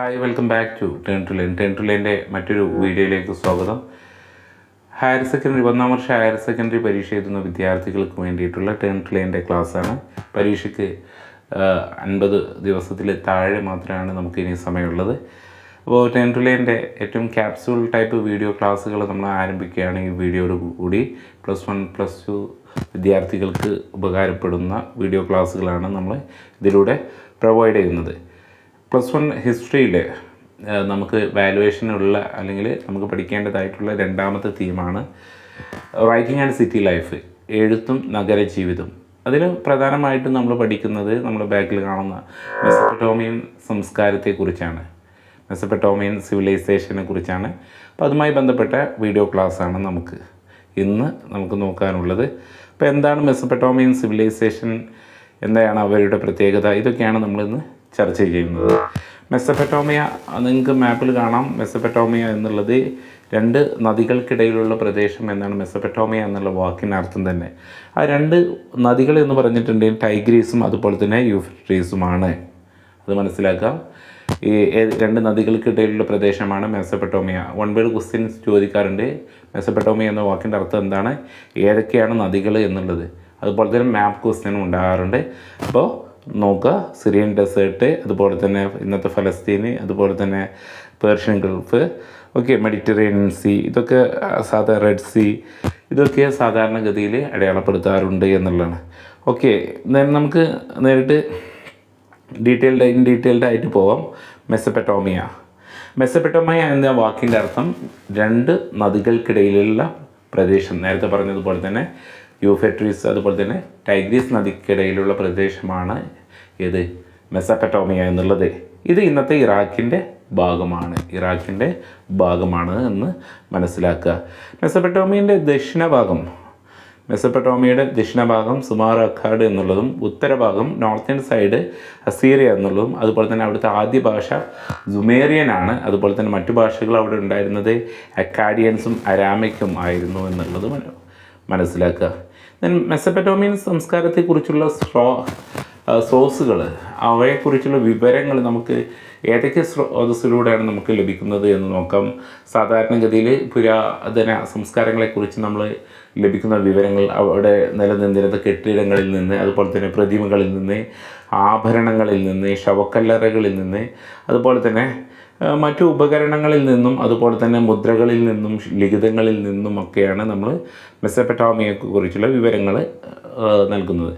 Hi welcome back to turn to ലേൻ്റെ മറ്റൊരു വീഡിയോയിലേക്ക് സ്വാഗതം. ഹയർ സെക്കൻഡറി 1ാം വർഷ ഹയർ സെക്കൻഡറി പരീക്ഷ എഴുതുന്ന വിദ്യാർത്ഥികൾക്ക് വേണ്ടിയിട്ടുള്ള ടേൺ ടു ലേൻ്റെ ക്ലാസ്സാണ്. പരീക്ഷയ്ക്ക് 50 ദിവസത്തിൽ താഴെ മാത്രമാണ് നമുക്ക് ഇനി സമയമുള്ളത്. അപ്പോൾ ടേൺ ടു ലേൻ്റെ ഏറ്റവും ക്യാപ്സ്യൂൾ ടൈപ്പ് വീഡിയോ ക്ലാസ്സുകൾ നമ്മൾ ആരംഭിക്കുകയാണ്. ഈ വീഡിയോയോട് കൂടി +1 +2 വിദ്യാർത്ഥികൾക്ക് ഉപകാരപ്പെടുന്ന വീഡിയോ ക്ലാസ്സുകളാണ് നമ്മൾ ഇതിലൂടെ പ്രൊവൈഡ് ചെയ്യുന്നത്. +1 ഹിസ്റ്ററിയിൽ നമുക്ക് വാലുവേഷനുള്ള അല്ലെങ്കിൽ നമുക്ക് പഠിക്കേണ്ടതായിട്ടുള്ള രണ്ടാമത്തെ തീമാണ് റൈറ്റിംഗ് ആൻഡ് സിറ്റി ലൈഫ്, എഴുത്തും നഗരജീവിതം. അതിൽ പ്രധാനമായിട്ടും നമ്മൾ പഠിക്കുന്നത് നമ്മൾ ബാക്കിൽ കാണുന്ന മെസപ്പൊട്ടോമിയൻ സംസ്കാരത്തെക്കുറിച്ചാണ്, മെസപ്പൊട്ടോമിയൻ സിവിലൈസേഷനെ കുറിച്ചാണ്. അപ്പോൾ അതുമായി ബന്ധപ്പെട്ട വീഡിയോ ക്ലാസ്സാണ് നമുക്ക് നോക്കാനുള്ളത്. അപ്പോൾ എന്താണ് മെസപ്പൊട്ടോമിയൻ സിവിലൈസേഷൻ, എന്താണ് അവരുടെ പ്രത്യേകത, ഇതൊക്കെയാണ് നമ്മളിന്ന് ചർച്ച ചെയ്യുന്നത്. മെസപ്പൊട്ടോമിയ നിങ്ങൾക്ക് മാപ്പിൽ കാണാം. മെസപ്പൊട്ടോമിയ എന്നുള്ളത് 2 നദികൾക്കിടയിലുള്ള പ്രദേശം എന്നാണ് മെസപ്പൊട്ടോമിയ എന്നുള്ള വാക്കിൻ്റെ അർത്ഥം തന്നെ. ആ 2 നദികൾ എന്ന് പറഞ്ഞിട്ടുണ്ടെങ്കിൽ ടൈഗ്രീസും അതുപോലെ തന്നെ യൂഫ്രട്ടീസുമാണ്. അത് മനസ്സിലാക്കാം. ഈ 2 നദികൾക്കിടയിലുള്ള പ്രദേശമാണ് മെസപ്പൊട്ടോമിയ. 1 വേർഡ് ക്വസ്റ്റ്യൻസ് ചോദിക്കാറുണ്ട്. മെസപ്പൊട്ടോമിയ എന്ന വാക്കിൻ്റെ അർത്ഥം എന്താണ്, ഏതൊക്കെയാണ് നദികൾ എന്നുള്ളത്. അതുപോലെ തന്നെ മാപ്പ് ക്വസ്റ്റ്യനും ഉണ്ടാകാറുണ്ട്. അപ്പോൾ നോക്കുക, സിറിയൻ ഡെസേർട്ട്, അതുപോലെ തന്നെ ഇന്നത്തെ ഫലസ്തീന്, അതുപോലെ തന്നെ പേർഷ്യൻ ഗൾഫ്, മെഡിറ്ററേനിയൻ സീ, ഇതൊക്കെ റെഡ് സീ, ഇതൊക്കെ സാധാരണഗതിയിൽ അടയാളപ്പെടുത്താറുണ്ട് എന്നുള്ളതാണ്. നമുക്ക് നേരിട്ട് ഡീറ്റെയിൽഡ് ആയിട്ട് പോവാം. മെസപ്പൊട്ടോമിയ എന്ന വാക്കിൻ്റെ അർത്ഥം 2 നദികൾക്കിടയിലുള്ള പ്രദേശം. നേരത്തെ പറഞ്ഞതുപോലെ തന്നെ യൂഫ്രട്ടീസ് അതുപോലെ തന്നെ ടൈഗ്രീസ് നദിക്കിടയിലുള്ള പ്രദേശമാണ് മെസപ്പൊട്ടോമിയ എന്നുള്ളത്. ഇത് ഇന്നത്തെ ഇറാഖിൻ്റെ ഭാഗമാണ് എന്ന് മനസ്സിലാക്കുക. മെസപ്പൊട്ടോമിയയുടെ ദക്ഷിണഭാഗം സുമാർ അഖാഡ് എന്നുള്ളതും ഉത്തരഭാഗം നോർത്തേൺ സൈഡ് അസീറിയ എന്നുള്ളതും, അതുപോലെ തന്നെ അവിടുത്തെ ആദ്യ ഭാഷ സുമേറിയൻ ആണ്. അതുപോലെ തന്നെ മറ്റു ഭാഷകൾ അവിടെ ഉണ്ടായിരുന്നത് അക്കാഡിയൻസും അരാമിക്കും ആയിരുന്നു എന്നുള്ളത് മനസ്സിലാക്കുക. മെസപ്പൊട്ടോമിയൻ സംസ്കാരത്തെക്കുറിച്ചുള്ള സോഴ്സുകൾ, അവയെക്കുറിച്ചുള്ള വിവരങ്ങൾ നമുക്ക് ഏതൊക്കെ സ്രോതസ്സിലൂടെയാണ് നമുക്ക് ലഭിക്കുന്നത് എന്ന് നോക്കാം. സാധാരണഗതിയിൽ പുരാതന സംസ്കാരങ്ങളെക്കുറിച്ച് നമ്മൾ ലഭിക്കുന്ന വിവരങ്ങൾ അവിടെ നിലനിന്നിരുന്ന കെട്ടിടങ്ങളിൽ നിന്ന്, അതുപോലെ തന്നെ പ്രതിമകളിൽ നിന്ന്, ആഭരണങ്ങളിൽ നിന്ന്, ശവക്കല്ലറകളിൽ നിന്ന്, അതുപോലെ തന്നെ മറ്റു ഉപകരണങ്ങളിൽ നിന്നും, അതുപോലെ തന്നെ മുദ്രകളിൽ നിന്നും ലിഖിതങ്ങളിൽ നിന്നുമൊക്കെയാണ് നമ്മൾ മെസപ്പൊട്ടോമിയയെക്കുറിച്ചുള്ള വിവരങ്ങൾ നൽകുന്നത്.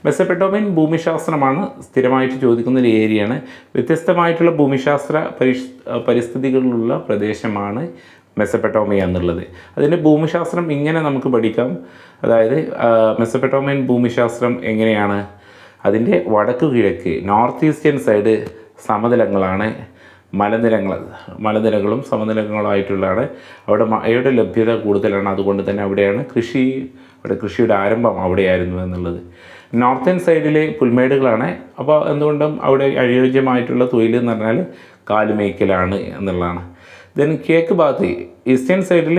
മെസപ്പൊട്ടോമിയൻ ഭൂമിശാസ്ത്രമാണ് സ്ഥിരമായിട്ട് ചോദിക്കുന്ന ഒരു ഏരിയയാണ്. വ്യത്യസ്തമായിട്ടുള്ള ഭൂമിശാസ്ത്ര പരിസ്ഥിതികളിലുള്ള പ്രദേശമാണ് മെസപ്പൊട്ടോമിയ എന്നുള്ളത്. അതിൻ്റെ ഭൂമിശാസ്ത്രം ഇങ്ങനെ നമുക്ക് പഠിക്കാം. അതായത് മെസപ്പൊട്ടോമിയൻ ഭൂമിശാസ്ത്രം എങ്ങനെയാണ്, അതിൻ്റെ വടക്ക് കിഴക്ക് നോർത്ത് ഈസ്റ്റേൺ സൈഡ് സമതലങ്ങളാണ്, മലനിരകളും സമനിലങ്ങളായിട്ടുള്ളതാണ്. അവിടെ മഴയുടെ ലഭ്യത കൂടുതലാണ്. അതുകൊണ്ട് തന്നെ അവിടെയാണ് കൃഷിയുടെ ആരംഭം അവിടെയായിരുന്നു എന്നുള്ളത്. നോർത്തേൺ സൈഡിലെ പുൽമേടുകളാണ്. അപ്പോൾ എന്തുകൊണ്ടും അവിടെ അനുയോജ്യമായിട്ടുള്ള തൊഴിൽ എന്ന് പറഞ്ഞാൽ കാലുമേയ്ക്കലാണ് എന്നുള്ളതാണ്. ദെൻ കിഴക്ക് ഭാഗത്ത് ഈസ്റ്റേൺ സൈഡിൽ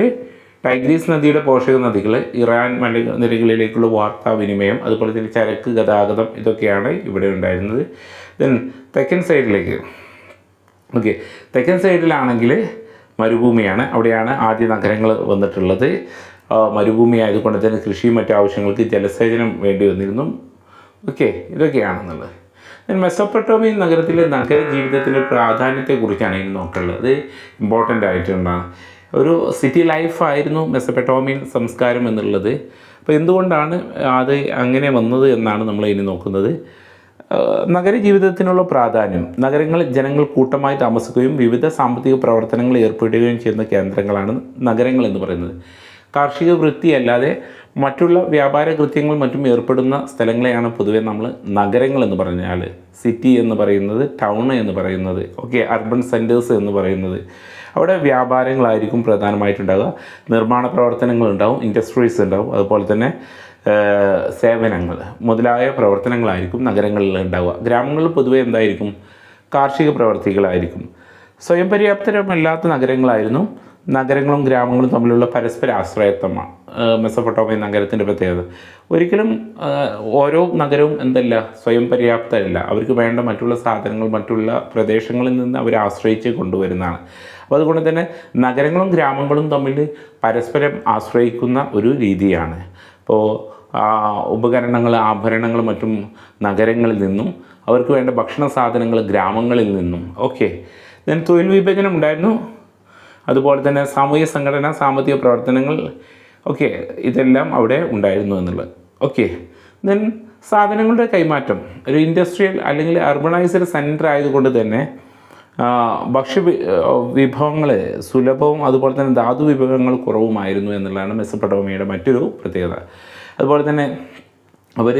ടൈഗ്രീസ് നദിയുടെ പോഷക നദികൾ, ഇറാൻ മലനിരകളിലേക്കുള്ള വാർത്താവിനിമയം, അതുപോലെ തന്നെ ചരക്ക് ഗതാഗതം, ഇതൊക്കെയാണ് ഇവിടെ ഉണ്ടായിരുന്നത്. ദെൻ തെക്കൻ സൈഡിലാണെങ്കിൽ മരുഭൂമിയാണ്. അവിടെയാണ് ആദ്യ നഗരങ്ങൾ വന്നിട്ടുള്ളത്. മരുഭൂമി ആയതുകൊണ്ട് തന്നെ കൃഷിയും മറ്റു ആവശ്യങ്ങൾക്ക് ജലസേചനം വേണ്ടി വന്നിരുന്നു. ഇതൊക്കെയാണെന്നുള്ളത്. മെസപ്പൊട്ടോമിയൻ നഗരത്തിലെ നഗരജീവിതത്തിൻ്റെ പ്രാധാന്യത്തെക്കുറിച്ചാണ് ഇനി നോക്കേണ്ടത്. അത് ഇമ്പോർട്ടൻ്റ് ആയിട്ടുണ്ടാണ്. ഒരു സിറ്റി ലൈഫായിരുന്നു മെസപ്പൊട്ടോമിയൻ സംസ്കാരം എന്നുള്ളത്. അപ്പോൾ എന്തുകൊണ്ടാണ് അത് അങ്ങനെ വന്നത് എന്നാണ് നമ്മൾ ഇനി നോക്കുന്നത്. നഗരജീവിതത്തിനുള്ള പ്രാധാന്യം. നഗരങ്ങളിൽ ജനങ്ങൾ കൂട്ടമായി താമസിക്കുകയും വിവിധ സാമ്പത്തിക പ്രവർത്തനങ്ങളിൽ ഏർപ്പെടുകയും ചെയ്യുന്ന കേന്ദ്രങ്ങളാണ് നഗരങ്ങൾ എന്ന് പറയുന്നത്. കാർഷിക വൃത്തിയല്ലാതെ മറ്റുള്ള വ്യാപാര കൃത്യങ്ങൾ മറ്റും ഏർപ്പെടുന്ന സ്ഥലങ്ങളെയാണ് പൊതുവെ നമ്മൾ നഗരങ്ങൾ എന്ന് പറഞ്ഞാൽ, സിറ്റി എന്ന് പറയുന്നത്, ടൗൺ എന്ന് പറയുന്നത്, അർബൻ സെൻറ്റേഴ്സ് എന്ന് പറയുന്നത്. അവിടെ വ്യാപാരങ്ങളായിരിക്കും പ്രധാനമായിട്ടുണ്ടാകുക, നിർമ്മാണ പ്രവർത്തനങ്ങളുണ്ടാവും, ഇൻഡസ്ട്രീസ് ഉണ്ടാവും, അതുപോലെ തന്നെ സേവനങ്ങൾ മുതലായ പ്രവർത്തനങ്ങളായിരിക്കും നഗരങ്ങളിൽ ഉണ്ടാവുക. ഗ്രാമങ്ങളിൽ പൊതുവെ എന്തായിരിക്കും, കാർഷിക പ്രവർത്തികളായിരിക്കും. സ്വയം പര്യാപ്തരമല്ലാത്ത നഗരങ്ങളായിരുന്നു. നഗരങ്ങളും ഗ്രാമങ്ങളും തമ്മിലുള്ള പരസ്പര ആശ്രയത്വമാണ് മെസൊപ്പൊട്ടേമിയ നഗരത്തിൻ്റെ പ്രത്യേകത. ഒരിക്കലും ഓരോ നഗരവും എന്തല്ല, സ്വയം പര്യാപ്തമല്ല. അവർക്ക് വേണ്ട മറ്റുള്ള സാധനങ്ങൾ മറ്റുള്ള പ്രദേശങ്ങളിൽ നിന്ന് അവർ ആശ്രയിച്ച് കൊണ്ടുവരുന്നതാണ്. അപ്പോൾ അതുകൊണ്ട് തന്നെ നഗരങ്ങളും ഗ്രാമങ്ങളും തമ്മിൽ പരസ്പരം ആശ്രയിക്കുന്ന ഒരു രീതിയാണ്. ഇപ്പോൾ ഉപകരണങ്ങൾ, ആഭരണങ്ങൾ മറ്റും നഗരങ്ങളിൽ നിന്നും, അവർക്ക് വേണ്ട ഭക്ഷണ സാധനങ്ങൾ ഗ്രാമങ്ങളിൽ നിന്നും. ഓക്കെ, ദെൻ തൊഴിൽ വിഭജനം ഉണ്ടായിരുന്നു. അതുപോലെ തന്നെ സാമൂഹിക സംഘടന, സാമ്പത്തിക പ്രവർത്തനങ്ങൾ, ഓക്കെ, ഇതെല്ലാം അവിടെ ഉണ്ടായിരുന്നു എന്നുള്ളത്. ഓക്കെ, ദെൻ സാധനങ്ങളുടെ കൈമാറ്റം. ഒരു ഇൻഡസ്ട്രിയൽ അല്ലെങ്കിൽ അർബണൈസ്ഡ് സെൻറ്റർ ആയതുകൊണ്ട് തന്നെ ഭക്ഷ്യ വിഭവങ്ങൾ സുലഭവും അതുപോലെ തന്നെ ധാതു വിഭവങ്ങൾ കുറവുമായിരുന്നു എന്നുള്ളതാണ് മെസൊപ്പൊട്ടേമിയയുടെ മറ്റൊരു പ്രത്യേകത. അതുപോലെ തന്നെ അവർ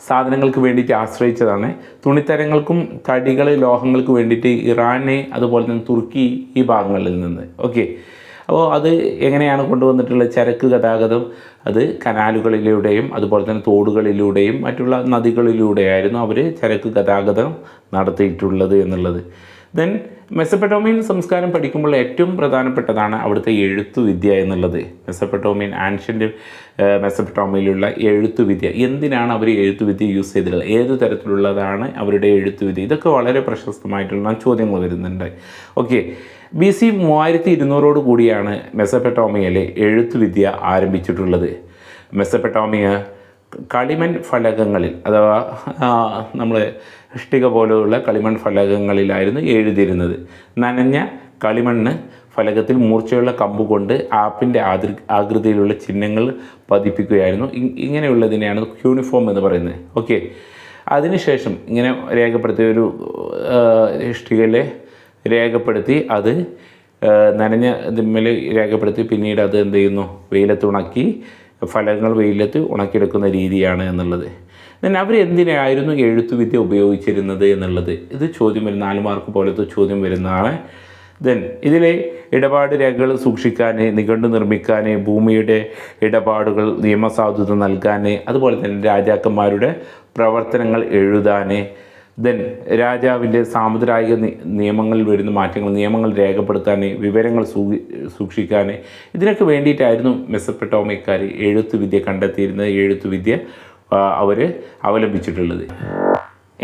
സാധനങ്ങൾക്ക് വേണ്ടിയിട്ട് ആശ്രയിച്ചതാണ്. തുണിത്തരങ്ങൾക്കും തടികൾ, ലോഹങ്ങൾക്ക് വേണ്ടിയിട്ട് ഇറാന്, അതുപോലെ തന്നെ തുർക്കി, ഈ ഭാഗങ്ങളിൽ നിന്ന്. ഓക്കെ, അപ്പോൾ അത് എങ്ങനെയാണ് കൊണ്ടുവന്നിട്ടുള്ളത്? ചരക്ക് ഗതാഗതം അത് കനാലുകളിലൂടെയും അതുപോലെ തന്നെ തോടുകളിലൂടെയും മറ്റുള്ള നദികളിലൂടെയായിരുന്നു അവർ ചരക്ക് ഗതാഗതം നടത്തിയിട്ടുള്ളത് എന്നുള്ളത്. ദെൻ മെസൊപ്പൊട്ടേമിയൻ സംസ്കാരം പഠിക്കുമ്പോൾ ഏറ്റവും പ്രധാനപ്പെട്ടതാണ് അവിടുത്തെ എഴുത്തുവിദ്യ എന്നുള്ളത്. മെസൊപ്പൊട്ടേമിയൻ ആൻഷ്യൻ്റ് മെസൊപ്പൊട്ടേമിയയിലുള്ള എഴുത്തുവിദ്യ. എന്തിനാണ് അവർ എഴുത്തുവിദ്യ യൂസ് ചെയ്തിട്ടുള്ളത്? ഏത് തരത്തിലുള്ളതാണ് അവരുടെ എഴുത്തുവിദ്യ? ഇതൊക്കെ വളരെ പ്രശസ്തമായിട്ടുള്ള ചോദ്യങ്ങൾ വരുന്നുണ്ട്. ഓക്കെ, BC 3200 കൂടിയാണ് മെസൊപ്പൊട്ടേമിയയിലെ എഴുത്തുവിദ്യ ആരംഭിച്ചിട്ടുള്ളത്. മെസൊപ്പൊട്ടേമിയ കളിമൺ ഫലകങ്ങളിൽ, അഥവാ നമ്മൾ ഇഷ്ടിക പോലെയുള്ള കളിമൺ ഫലകങ്ങളിലായിരുന്നു എഴുതിയിരുന്നത്. നനഞ്ഞ കളിമണ്ണ് ഫലകത്തിൽ മൂർച്ചയുള്ള കമ്പ് കൊണ്ട് ആപ്പിൻ്റെ ആകൃതിയിലുള്ള ചിഹ്നങ്ങൾ പതിപ്പിക്കുകയായിരുന്നു. ഇങ്ങനെയുള്ളതിനെയാണ് ക്യൂണിഫോം എന്ന് പറയുന്നത്. ഓക്കെ, അതിനുശേഷം ഇങ്ങനെ രേഖപ്പെടുത്തിയ ഒരു ഇഷ്ടികയിലെ രേഖപ്പെടുത്തി അത് നനഞ്ഞ ഇതിന്മേൽ രേഖപ്പെടുത്തി പിന്നീട് അത് എന്ത് ചെയ്യുന്നു, വെയിലത്ത് ഉണക്കി, ഫലങ്ങൾ വെയിലത്ത് ഉണക്കിയെടുക്കുന്ന രീതിയാണ് എന്നുള്ളത്. ദെൻ അവർ എന്തിനായിരുന്നു എഴുത്തുവിദ്യ ഉപയോഗിച്ചിരുന്നത് എന്നുള്ളത്, ഇത് ചോദ്യം വരുന്ന 4 മാർക്ക് പോലത്തെ ചോദ്യം വരുന്നതാണ്. ദെൻ ഇതിലെ ഇടപാട് രേഖകൾ സൂക്ഷിക്കാൻ, നിഘണ്ടു നിർമ്മിക്കാൻ, ഭൂമിയുടെ ഇടപാടുകൾ നിയമസാധുത നൽകാൻ, അതുപോലെ തന്നെ രാജാക്കന്മാരുടെ പ്രവർത്തനങ്ങൾ എഴുതാൻ, ദെൻ രാജാവിൻ്റെ സാമുദ്രായിക നിയമങ്ങളിൽ വരുന്ന മാറ്റങ്ങൾ, നിയമങ്ങൾ രേഖപ്പെടുത്താൻ, വിവരങ്ങൾ സൂക്ഷിക്കാൻ, ഇതിനൊക്കെ വേണ്ടിയിട്ടായിരുന്നു മെസൊപ്പൊട്ടേമിയക്കാർ എഴുത്തുവിദ്യ കണ്ടെത്തിയിരുന്നത്, എഴുത്തുവിദ്യ അവർ അവലംബിച്ചിട്ടുള്ളത്.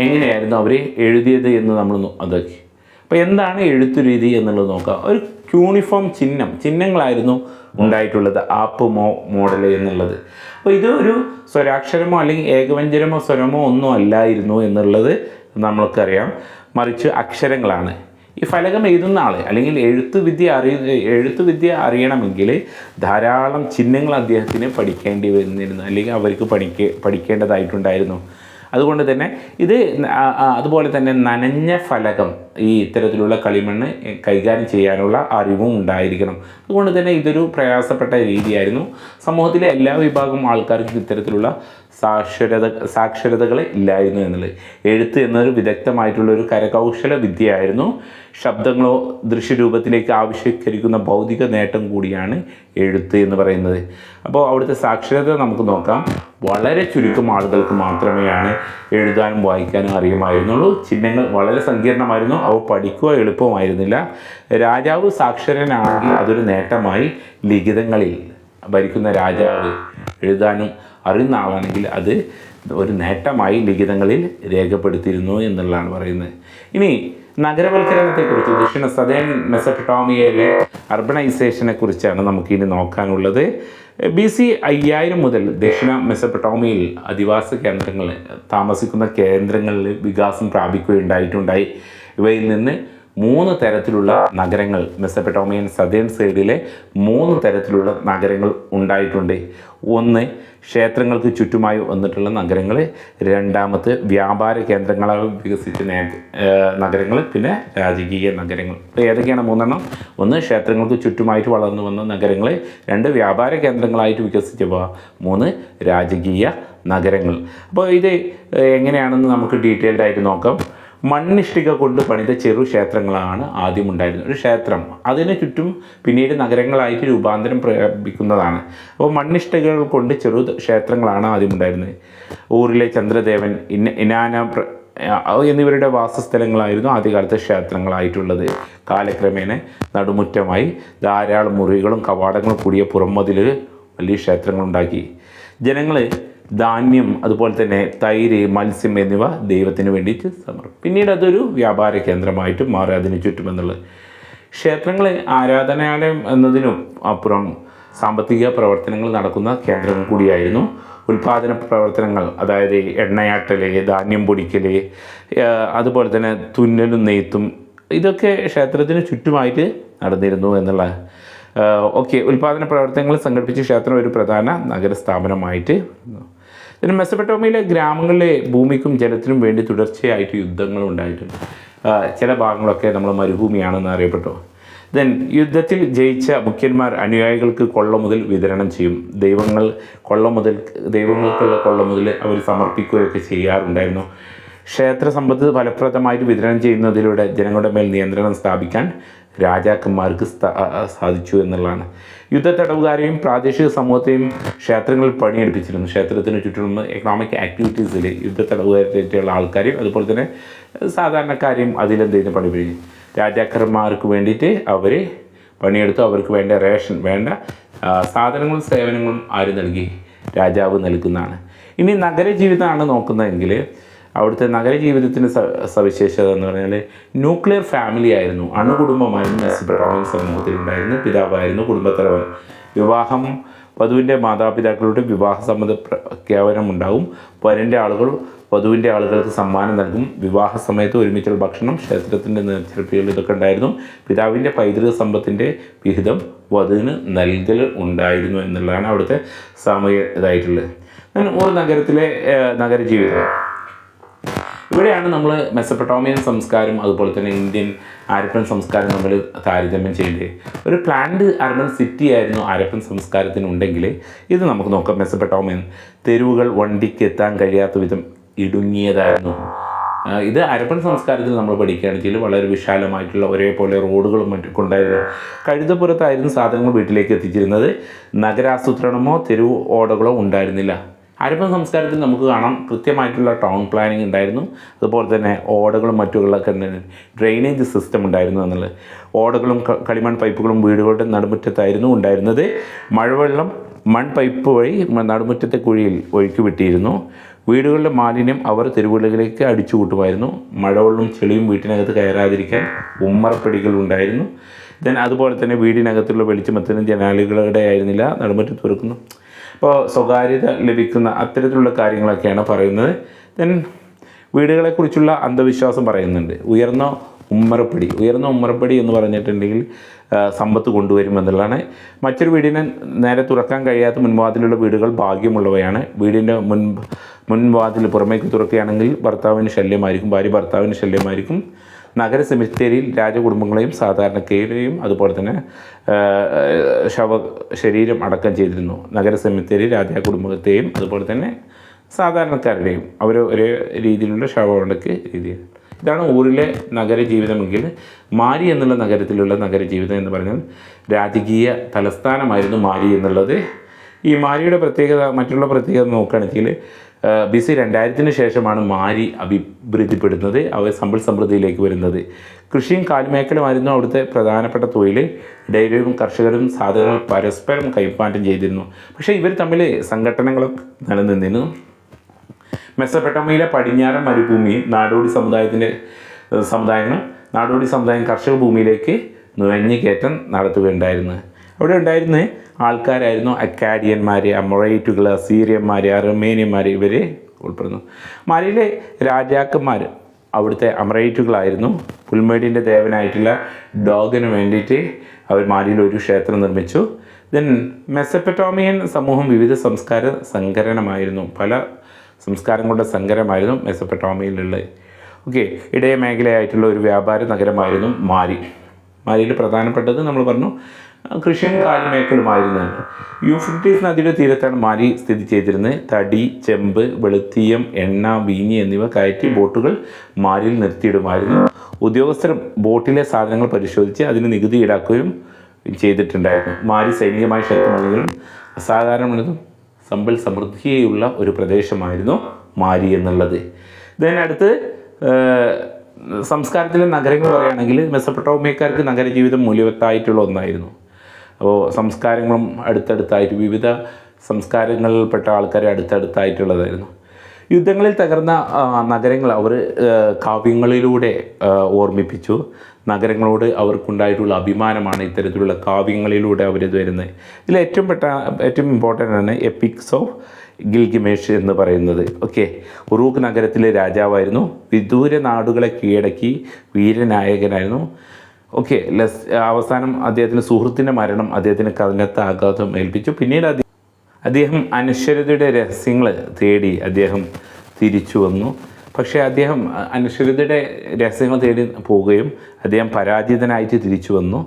എങ്ങനെയായിരുന്നു അവർ എഴുതിയത് എന്ന് നമ്മൾ അതൊക്കെ. അപ്പോൾ എന്താണ് എഴുത്തു രീതി എന്നുള്ളത് നോക്കാം. ഒരു ക്യൂണിഫോം ചിഹ്നങ്ങളായിരുന്നു ഉണ്ടായിട്ടുള്ളത്, ആപ്പ് മോഡൽ എന്നുള്ളത്. അപ്പോൾ ഇത് ഒരു സ്വരാക്ഷരമോ അല്ലെങ്കിൽ ഏകവ്യഞ്ജനമോ സ്വരമോ ഒന്നും അല്ലായിരുന്നു എന്നുള്ളത് നമ്മൾക്കറിയാം. മറിച്ച് അക്ഷരങ്ങളാണ്. ഈ ഫലകം എഴുതുന്ന ആൾ അല്ലെങ്കിൽ എഴുത്തുവിദ്യ അറിയണമെങ്കിൽ ധാരാളം ചിഹ്നങ്ങൾ അദ്ദേഹത്തിന് പഠിക്കേണ്ടി വന്നിരുന്നു, അല്ലെങ്കിൽ അവർക്ക് പഠിക്കേണ്ടതായിട്ടുണ്ടായിരുന്നു. അതുകൊണ്ട് തന്നെ ഇത് അതുപോലെ തന്നെ നനഞ്ഞ ഫലകം, ഈ ഇത്തരത്തിലുള്ള കളിമണ്ണ് കൈകാര്യം ചെയ്യാനുള്ള അറിവും ഉണ്ടായിരിക്കണം. അതുകൊണ്ട് തന്നെ ഇതൊരു പ്രയാസപ്പെട്ട രീതിയായിരുന്നു. സമൂഹത്തിലെ എല്ലാ വിഭാഗം ആൾക്കാർക്കും ഇത്തരത്തിലുള്ള സാക്ഷരതകൾ ഇല്ലായിരുന്നു എന്നുള്ളത്. എഴുത്ത് എന്നൊരു വിദഗ്ധമായിട്ടുള്ള ഒരു കരകൗശല വിദ്യയായിരുന്നു. ശബ്ദങ്ങളോ ദൃശ്യരൂപത്തിലേക്ക് ആവിഷ്കരിക്കുന്ന ഭൗതിക നേട്ടം കൂടിയാണ് എഴുത്ത് എന്ന് പറയുന്നത്. അപ്പോൾ അവിടുത്തെ സാക്ഷരത നമുക്ക് നോക്കാം. വളരെ ചുരുക്കം ആളുകൾക്ക് മാത്രമേയാണ് എഴുതാനും വായിക്കാനും അറിയുമായിരുന്നുള്ളൂ. ചിഹ്നങ്ങൾ വളരെ സങ്കീർണമായിരുന്നു, അവ പഠിക്കുക എളുപ്പമായിരുന്നില്ല. രാജാവ് സാക്ഷരനാണെങ്കിൽ അതൊരു നേട്ടമായി. ലിഖിതങ്ങളിൽ ഭരിക്കുന്ന രാജാവ് എഴുതാനും അറിയുന്ന ആളാണെങ്കിൽ അത് ഒരു നേട്ടമായി ലിഖിതങ്ങളിൽ രേഖപ്പെടുത്തിയിരുന്നു എന്നുള്ളതാണ് പറയുന്നത്. ഇനി നഗരവൽക്കരണത്തെക്കുറിച്ച്, ദക്ഷിണ സദേൺ മെസൊപ്പൊട്ടേമിയയിലെ അർബണൈസേഷനെ കുറിച്ചാണ് നമുക്കിനി നോക്കാനുള്ളത്. BC 5000 മുതൽ ദക്ഷിണ മെസൊപ്പൊട്ടേമിയയിൽ അധിവാസ കേന്ദ്രങ്ങൾ, താമസിക്കുന്ന കേന്ദ്രങ്ങളിൽ വികാസം പ്രാപിക്കുകയുണ്ടായി. ഇവയിൽ നിന്ന് 3 തരത്തിലുള്ള നഗരങ്ങൾ, മെസൊപ്പൊട്ടേമിയൻ സദേൺ സൈഡിലെ 3 തരത്തിലുള്ള നഗരങ്ങൾ ഉണ്ടായിട്ടുണ്ട്. ഒന്ന് ക്ഷേത്രങ്ങൾക്ക് ചുറ്റുമായി വന്നിട്ടുള്ള നഗരങ്ങൾ, രണ്ടാമത്തെ വ്യാപാര കേന്ദ്രങ്ങളായി വികസിച്ച നഗരങ്ങൾ, പിന്നെ രാജകീയ നഗരങ്ങൾ. ഏതൊക്കെയാണ് 3 ഒന്ന് ക്ഷേത്രങ്ങൾക്ക് ചുറ്റുമായിട്ട് വളർന്നു വന്ന നഗരങ്ങൾ, 2 വ്യാപാര കേന്ദ്രങ്ങളായിട്ട് വികസിച്ചവ, 3 രാജകീയ നഗരങ്ങൾ. അപ്പോൾ ഇത് എങ്ങനെയാണെന്ന് നമുക്ക് ഡീറ്റെയിൽഡ് ആയിട്ട് നോക്കാം. മണ്ണിഷ്ടിക കൊണ്ട് പണിത ചെറു ക്ഷേത്രങ്ങളാണ് ആദ്യം ഉണ്ടായിരുന്നത്. ഒരു ക്ഷേത്രം അതിന് ചുറ്റും പിന്നീട് നഗരങ്ങളായിട്ട് രൂപാന്തരം പ്രാപിക്കുന്നതാണ്. അപ്പോൾ മണ്ണിഷ്ടികകൾ കൊണ്ട് ചെറു ക്ഷേത്രങ്ങളാണ് ആദ്യം ഉണ്ടായിരുന്നത്. ഊറിലെ ചന്ദ്രദേവൻ, ഇനാന എന്നിവരുടെ വാസസ്ഥലങ്ങളായിരുന്നു ആദ്യകാലത്തെ ക്ഷേത്രങ്ങളായിട്ടുള്ളത്. കാലക്രമേണ നടുമുറ്റമായി ധാരാളം മുറികളും കവാടങ്ങളും കൂടിയ പുറംമതിൽ വലിയ ക്ഷേത്രങ്ങളുണ്ടാക്കി. ജനങ്ങൾ ധാന്യം, അതുപോലെ തന്നെ തൈര്, മത്സ്യം എന്നിവ ദൈവത്തിന് വേണ്ടിയിട്ട് സമർപ്പിക്കും. പിന്നീട് അതൊരു വ്യാപാര കേന്ദ്രമായിട്ട് മാറി അതിന് ചുറ്റുമെന്നുള്ളത്. ക്ഷേത്രങ്ങൾ ആരാധനാലയം എന്നതിനും അപ്പുറം സാമ്പത്തിക പ്രവർത്തനങ്ങൾ നടക്കുന്ന കേന്ദ്രം കൂടിയായിരുന്നു. ഉൽപാദന പ്രവർത്തനങ്ങൾ, അതായത് എണ്ണയാട്ടൽ, ധാന്യം പൊടിക്കൽ, അതുപോലെ തന്നെ തുന്നലും നെയ്ത്തും, ഇതൊക്കെ ക്ഷേത്രത്തിന് ചുറ്റുമായിട്ട് നടന്നിരുന്നു എന്നുള്ള ഉൽപാദന പ്രവർത്തനങ്ങൾ സംഘടിപ്പിച്ച് ക്ഷേത്രം ഒരു പ്രധാന നഗരസ്ഥാപനമായിട്ട്. പിന്നെ മെസൊപ്പൊട്ടേമിയയിലെ ഗ്രാമങ്ങളിലെ ഭൂമിക്കും ജലത്തിനും വേണ്ടി തുടർച്ചയായിട്ട് യുദ്ധങ്ങൾ ഉണ്ടായിട്ടുണ്ട്. ചില ഭാഗങ്ങളൊക്കെ നമ്മൾ മരുഭൂമിയാണെന്ന് അറിയപ്പെട്ടു. യുദ്ധത്തിൽ ജയിച്ച മുഖ്യന്മാർ അനുയായികൾക്ക് കൊള്ള മുതൽ വിതരണം ചെയ്യും. ദൈവങ്ങൾക്കുള്ള കൊള്ള മുതൽ അവർ സമർപ്പിക്കുകയൊക്കെ ചെയ്യാറുണ്ടായിരുന്നു. ക്ഷേത്ര സമ്പത്ത് ഫലപ്രദമായിട്ട് വിതരണം ചെയ്യുന്നതിലൂടെ ജനങ്ങളുടെ മേൽ നിയന്ത്രണം സ്ഥാപിക്കാൻ രാജാക്കന്മാർക്ക് സാധിച്ചു എന്നുള്ളതാണ്. യുദ്ധ തടവുകാരെയും പ്രാദേശിക സമൂഹത്തെയും ക്ഷേത്രങ്ങളിൽ പണിയെടുപ്പിച്ചിരുന്നു. ക്ഷേത്രത്തിന് ചുറ്റുമുള്ള എക്കണോമിക് ആക്ടിവിറ്റീസിൽ യുദ്ധ തടവുകാരായിട്ടുള്ള ആൾക്കാരെയും അതുപോലെ തന്നെ സാധാരണക്കാരെയും അതിലെന്ത് ചെയ്യുന്നു പണിപിടിക്കും. രാജാക്കന്മാർക്ക് വേണ്ടിയിട്ട് അവർ പണിയെടുത്തു. അവർക്ക് വേണ്ട റേഷൻ, വേണ്ട സാധനങ്ങളും സേവനങ്ങളും ആര് നൽകി? രാജാവ് നൽകുന്നതാണ്. ഇനി നഗരജീവിതമാണ് നോക്കുന്നതെങ്കിൽ അവിടുത്തെ നഗരജീവിതത്തിൻ്റെ സവിശേഷത എന്ന് പറഞ്ഞാൽ ന്യൂക്ലിയർ ഫാമിലി ആയിരുന്നു. അണുകുടുംബമായിരുന്നു മെസൊപ്പൊട്ടേമിയൻ സമൂഹത്തിലുണ്ടായിരുന്നു. പിതാവായിരുന്നു കുടുംബത്തലവൻ. വിവാഹം, വധുവിൻ്റെ മാതാപിതാക്കളുടെ വിവാഹ സമ്മത പ്രഖ്യാപനം ഉണ്ടാവും. വരൻ്റെ ആളുകൾ വധുവിൻ്റെ ആളുകൾക്ക് സമ്മാനം നൽകും. വിവാഹ സമയത്ത് ഒരുമിച്ചുള്ള ഭക്ഷണം, ക്ഷേത്രത്തിൻ്റെ നേർച്ചെടുപ്പുകൾ, ഇതൊക്കെ ഉണ്ടായിരുന്നു. പിതാവിൻ്റെ പൈതൃക സമ്പത്തിൻ്റെ വിഹിതം വധുവിന് നൽകൽ ഉണ്ടായിരുന്നു എന്നുള്ളതാണ് അവിടുത്തെ സാമൂഹിക ഇതായിട്ടുള്ളത്. ഒരു നഗരത്തിലെ നഗരജീവിതം, ഇവിടെയാണ് നമ്മൾ മെസൊപ്പൊട്ടേമിയൻ സംസ്കാരം അതുപോലെ തന്നെ ഇന്ത്യൻ ഹാരപ്പൻ സംസ്കാരം നമ്മൾ താരതമ്യം ചെയ്യേണ്ടത്. ഒരു പ്ലാൻഡ് അർബൻ സിറ്റി ആയിരുന്നു ഹാരപ്പൻ സംസ്കാരത്തിനുണ്ടെങ്കിൽ ഇത് നമുക്ക് നോക്കാം. മെസൊപ്പൊട്ടേമിയൻ തെരുവുകൾ വണ്ടിക്ക് എത്താൻ കഴിയാത്ത വിധം ഇടുങ്ങിയതായിരുന്നു. ഇത് ഹാരപ്പൻ സംസ്കാരത്തിൽ നമ്മൾ പഠിക്കുകയാണെങ്കിൽ വളരെ വിശാലമായിട്ടുള്ള ഒരേപോലെ റോഡുകളും മറ്റൊക്കെ ഉണ്ടായിരുന്നു. കഴുതപ്പുറത്തായിരുന്നു സാധനങ്ങൾ വീട്ടിലേക്ക് എത്തിച്ചിരുന്നത്. നഗരാസൂത്രണമോ തെരുവ് ഓടകളോ ഉണ്ടായിരുന്നില്ല. ഹാരപ്പൻ സംസ്കാരത്തിൽ നമുക്ക് കാണാം കൃത്യമായിട്ടുള്ള ടൗൺ പ്ലാനിങ് ഉണ്ടായിരുന്നു. അതുപോലെ തന്നെ ഓടകളും മറ്റുകളൊക്കെ ഡ്രെയിനേജ് സിസ്റ്റം ഉണ്ടായിരുന്നു എന്നുള്ളത്. ഓടകളും കളിമൺ പൈപ്പുകളും വീടുകളുടെ നടുമുറ്റത്തായിരുന്നു ഉണ്ടായിരുന്നത്. മഴവെള്ളം മൺപൈപ്പ് വഴി നടുമുറ്റത്തെ കുഴിയിൽ ഒഴുക്കി വിട്ടിരുന്നു. വീടുകളുടെ മാലിന്യം അവർ തെരുവുകളിലേക്ക് അടിച്ചു കൂട്ടുമായിരുന്നു. മഴവെള്ളം ചെളിയും വീട്ടിനകത്ത് കയറാതിരിക്കാൻ ഉമ്മറപ്പടികൾ ഉണ്ടായിരുന്നു. അതുപോലെ തന്നെ വീടിനകത്തുള്ള വെളിച്ചമത്തിന് ജനാലുകളുടെ ആയിരുന്നില്ല, നടുമുറ്റത്ത് തുറക്കുന്നു. അപ്പോൾ സ്വകാര്യത ലഭിക്കുന്ന അത്തരത്തിലുള്ള കാര്യങ്ങളൊക്കെയാണ് പറയുന്നത്. വീടുകളെക്കുറിച്ചുള്ള അന്ധവിശ്വാസം പറയുന്നുണ്ട്. ഉയർന്ന ഉമ്മറപ്പടി എന്ന് പറഞ്ഞിട്ടുണ്ടെങ്കിൽ സമ്പത്ത് കൊണ്ടുവരുമെന്നുള്ളതാണ്. മറ്റൊരു വീടിനെ നേരെ തുറക്കാൻ കഴിയാത്ത മുൻവാതിലുള്ള വീടുകൾ ഭാഗ്യമുള്ളവയാണ്. വീടിൻ്റെ മുൻവാതിൽ പുറമേക്ക് തുറക്കുകയാണെങ്കിൽ ഭർത്താവിന് ശല്യമായിരിക്കും, ഭാര്യ ഭർത്താവിന് ശല്യമായിരിക്കും. നഗര സെമിത്തേരിയിൽ രാജകുടുംബങ്ങളെയും സാധാരണക്കാരെയും അതുപോലെ തന്നെ ശരീരം അടക്കം ചെയ്തിരുന്നു. നഗര സെമിത്തേരി രാജകുടുംബത്തെയും അതുപോലെ തന്നെ സാധാരണക്കാരുടെയും അവർ ഒരേ രീതിയിലുള്ള ശവമടക്ക് രീതിയിൽ. ഇതാണ് ഊരിലെ നഗരജീവിതമെങ്കിൽ മാരി എന്നുള്ള നഗരത്തിലുള്ള നഗരജീവിതം എന്ന് പറഞ്ഞാൽ രാജകീയ തലസ്ഥാനമായിരുന്നു മാരി എന്നുള്ളത്. ഈ മാരിയുടെ പ്രത്യേകത, മറ്റുള്ള പ്രത്യേകത നോക്കുകയാണെങ്കിൽ BC 2000 ശേഷമാണ് മാരി അഭിവൃദ്ധിപ്പെടുന്നത്, അവർ സമ്പൽ സമൃദ്ധിയിലേക്ക് വരുന്നത്. കൃഷിയും കാലിമേക്കലുമായിരുന്നു അവിടുത്തെ പ്രധാനപ്പെട്ട തൊഴിൽ. ഡെയിലിയും കർഷകരും സാധനങ്ങൾ പരസ്പരം കൈമാറ്റം ചെയ്തിരുന്നു. പക്ഷേ ഇവർ തമ്മിൽ സംഘടനകളൊക്കെ നിലനിന്നിരുന്നു. മെസൊപ്പൊട്ടേമിയയിലെ പടിഞ്ഞാറൻ മരുഭൂമി നാടോടി സമുദായം കർഷക ഭൂമിയിലേക്ക് നുഴഞ്ഞുകയറ്റം നടത്തുകയുണ്ടായിരുന്നു. അവിടെ ഉണ്ടായിരുന്ന ആൾക്കാരായിരുന്നു അക്കാഡിയന്മാർ, അമൊറൈറ്റുകൾ, അസീറിയന്മാർ, അർമേനിയന്മാർ, ഇവർ ഉൾപ്പെടുന്നു. മാരിയിലെ രാജാക്കന്മാർ അവിടുത്തെ അമൊറൈറ്റുകളായിരുന്നു. പുൽമേടിൻ്റെ ദേവനായിട്ടുള്ള ഡോഗന് വേണ്ടിയിട്ട് അവർ മാരിയിൽ ഒരു ക്ഷേത്രം നിർമ്മിച്ചു. മെസൊപ്പൊട്ടേമിയൻ സമൂഹം വിവിധ സംസ്കാര സങ്കരമായിരുന്നു. പല സംസ്കാരങ്ങളുടെ സങ്കരമായിരുന്നു മെസൊപ്പൊട്ടേമിയയിലുള്ളത്. ഇടയ മേഖലയായിട്ടുള്ള ഒരു വ്യാപാര നഗരമായിരുന്നു മാരിയിൽ പ്രധാനപ്പെട്ടത് നമ്മൾ പറഞ്ഞു കൃഷിയും കാലിമേക്കലുമായിരുന്നു. യൂഫ്രട്ടീസ് നദിയുടെ തീരത്താണ് മാരി സ്ഥിതി ചെയ്തിരുന്നത്. തടി, ചെമ്പ്, വെളുത്തീയം, എണ്ണ, വീഞ്ഞ് എന്നിവ കയറ്റി ബോട്ടുകൾ മാരിയിൽ നിർത്തിയിടുമായിരുന്നു. ഉദ്യോഗസ്ഥർ ബോട്ടിലെ സാധനങ്ങൾ പരിശോധിച്ച് അതിന് നികുതി ഈടാക്കുകയും ചെയ്തിട്ടുണ്ടായിരുന്നു. മാരി സൈനികമായ ശക്തമല്ലെങ്കിലും അസാധാരണമായതും സമ്പൽ സമൃദ്ധിയുള്ള ഒരു പ്രദേശമായിരുന്നു മാരി എന്നുള്ളത്. അടുത്ത് സംസ്കാരത്തിലെ നഗരങ്ങൾ പറയുകയാണെങ്കിൽ മെസപ്പൊട്ടോമിയക്കാർക്ക് നഗരജീവിതം മൂല്യവത്തായിട്ടുള്ള ഒന്നായിരുന്നു. അപ്പോൾ സംസ്കാരങ്ങളും അടുത്തടുത്തായിട്ട് വിവിധ സംസ്കാരങ്ങളിൽപ്പെട്ട ആൾക്കാരെ അടുത്തടുത്തായിട്ടുള്ളതായിരുന്നു. യുദ്ധങ്ങളിൽ തകർന്ന നഗരങ്ങൾ അവർ കാവ്യങ്ങളിലൂടെ ഓർമ്മിപ്പിച്ചു. നഗരങ്ങളോട് അവർക്കുണ്ടായിട്ടുള്ള അഭിമാനമാണ് ഇത്തരത്തിലുള്ള കാവ്യങ്ങളിലൂടെ അവരിത് വരുന്നത്. ഇതിൽ ഏറ്റവും ഇമ്പോർട്ടൻ്റ് ആണ് എപ്പിക്സ് ഓഫ് ഗിൽഗമേഷ് എന്ന് പറയുന്നത്. ഓക്കെ, ഉറൂഖ് നഗരത്തിലെ രാജാവായിരുന്നു, വിദൂര നാടുകളെ കീഴടക്കി വീരനായകനായിരുന്നു. ഓക്കെ, അവസാനം അദ്ദേഹത്തിൻ്റെ സുഹൃത്തിൻ്റെ മരണം അദ്ദേഹത്തിന് കനത്ത ആഘാതം ഏൽപ്പിച്ചു. പിന്നീട് അദ്ദേഹം അനശ്വരതയുടെ രഹസ്യങ്ങൾ തേടി അദ്ദേഹം തിരിച്ചു വന്നു. പക്ഷേ അദ്ദേഹം അനശ്വരതയുടെ രഹസ്യങ്ങൾ തേടി പോവുകയും അദ്ദേഹം പരാജിതനായിട്ട് തിരിച്ചു വന്നു.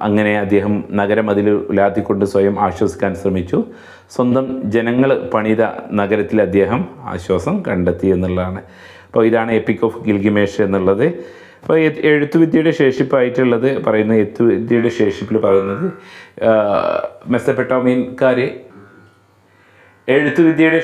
അങ്ങനെ അദ്ദേഹം നഗരമതിൽ ഉലാത്തിക്കൊണ്ട് സ്വയം ആശ്വസിക്കാൻ ശ്രമിച്ചു. സ്വന്തം ജനങ്ങൾ പണിത നഗരത്തിൽ അദ്ദേഹം ആശ്വാസം കണ്ടെത്തി എന്നുള്ളതാണ്. അപ്പോൾ ഇതാണ് എപ്പിക് ഓഫ് ഗിൽഗമേഷ് എന്നുള്ളത്. അപ്പോൾ എഴുത്തുവിദ്യയുടെ ശേഷിപ്പായിട്ടുള്ളത് പറയുന്നത്, എഴുത്തുവിദ്യയുടെ ശേഷിപ്പിൽ പറയുന്നത് മെസപ്പൊട്ടോമിയൻകാർ എഴുത്തുവിദ്യയുടെ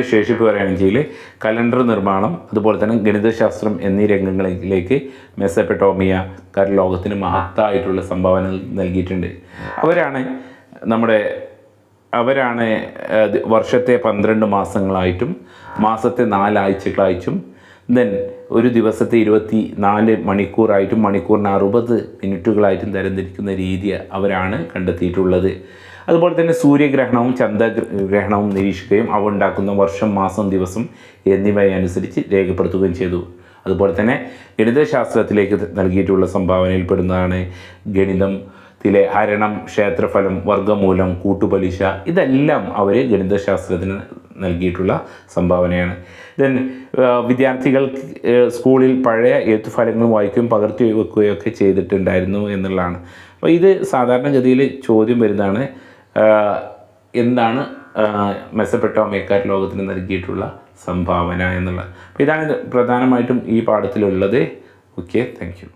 ശേഷിപ്പ് പറയുകയാണെങ്കിൽ കലണ്ടർ നിർമ്മാണം, അതുപോലെ തന്നെ ഗണിതശാസ്ത്രം എന്നീ രംഗങ്ങളിലേക്ക് മെസപ്പൊട്ടോമിയക്കാർ ലോകത്തിന് മഹത്തായിട്ടുള്ള സംഭാവന നൽകിയിട്ടുണ്ട്. അവരാണ് വർഷത്തെ 12 മാസങ്ങളായിട്ടും മാസത്തെ 4 ആഴ്ചകളായിട്ടും ഒരു ദിവസത്തെ 24 മണിക്കൂറായിട്ടും മണിക്കൂറിന് 60 മിനിറ്റുകളായിട്ടും തരംതിരിക്കുന്ന രീതി അവരാണ് കണ്ടെത്തിയിട്ടുള്ളത്. അതുപോലെ തന്നെ സൂര്യഗ്രഹണവും ചന്ദ്രഗ്രഹണവും നിരീക്ഷിക്കുകയും അവ ഉണ്ടാക്കുന്ന വർഷം, മാസം, ദിവസം എന്നിവയനുസരിച്ച് രേഖപ്പെടുത്തുകയും ചെയ്തു. അതുപോലെ തന്നെ ഗണിതശാസ്ത്രത്തിലേക്ക് നൽകിയിട്ടുള്ള സംഭാവനയിൽപ്പെടുന്നതാണ് ഗണിതത്തിലെ ഹരണം, ക്ഷേത്രഫലം, വർഗ്ഗമൂലം, കൂട്ടുപലിശ. ഇതെല്ലാം അവർ ഗണിതശാസ്ത്രത്തിന് നൽകിയിട്ടുള്ള സംഭാവനയാണ്. വിദ്യാർത്ഥികൾ സ്കൂളിൽ പഴയ എഴുത്തുഫലങ്ങൾ വായിക്കുകയും പകർത്തി വെക്കുകയും ഒക്കെ ചെയ്തിട്ടുണ്ടായിരുന്നു എന്നുള്ളതാണ്. അപ്പോൾ ഇത് സാധാരണഗതിയിൽ ചോദ്യം വരുന്നതാണ്, എന്താണ് മെസപ്പൊട്ടോമിയക്കാർ ലോകത്തിന് നൽകിയിട്ടുള്ള സംഭാവന എന്നുള്ളത്. അപ്പോൾ ഇതാണ് പ്രധാനമായിട്ടും ഈ പാഠത്തിലുള്ളത്. Okay, thank you.